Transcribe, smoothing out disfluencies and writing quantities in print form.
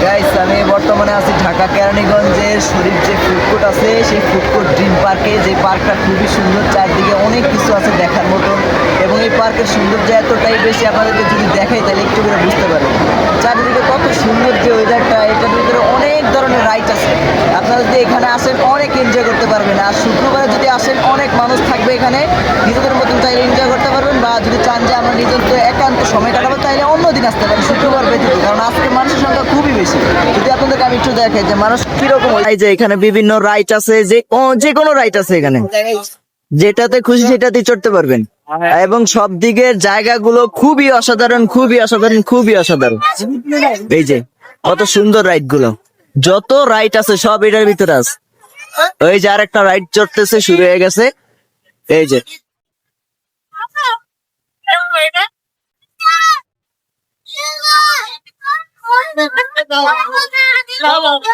Guys আমি বর্তমানে আছি ঢাকা কেরানীগঞ্জের শরীফ যে ফুড কোর্ট আছে সেই ফুড কোর্ট ড্রিম পার্কে। যে পার্কটা খুবই সুন্দর, চারদিকে অনেক কিছু আছে দেখার মতন এবং এই পার্কের সৌন্দর্য এতটাই বেশি, আপনাদেরকে যদি দেখাই তাহলে একটু করে বুঝতে পারবেন চারিদিকে কত সুন্দর যে ওয়েদারটা। এটার ভিতরে অনেক ধরনের রাইড আছে, আপনারা যদি এখানে আসেন অনেক এনজয় করতে পারবেন। আর শুক্রবারে যদি আসেন অনেক মানুষ থাকবে এখানে, নিজেদের মতন চাইলে এনজয় করতে পারবেন, বা যদি চান যে আমরা নিজেদের একান্ত সময় কাটাবো তাইলে অন্য দিন আসতে পারেন, শুক্রবার ব্যতীত, কারণ আজকে মানুষের সংখ্যা খুবই বেশি। যদি আপনাদেরকে আমি একটু দেখাই যে মানুষ কিরকম, এই যে এখানে বিভিন্ন রাইড আছে, যে কোনো রাইড আছে এখানে, যেটাতে খুশি সেটাতে চড়তে পারবেন। এবং সব দিকের জায়গাগুলো খুবই অসাধারণ, খুবই অসাধারণ, খুবই অসাধারণ। এই যে কত সুন্দর রাইড গুলো, যত রাইড আছে সব এটার ভিতরে আছে। ওই যে আরেকটা রাইড চড়তেছে, শুরু হয়ে গেছে। এই যে আমার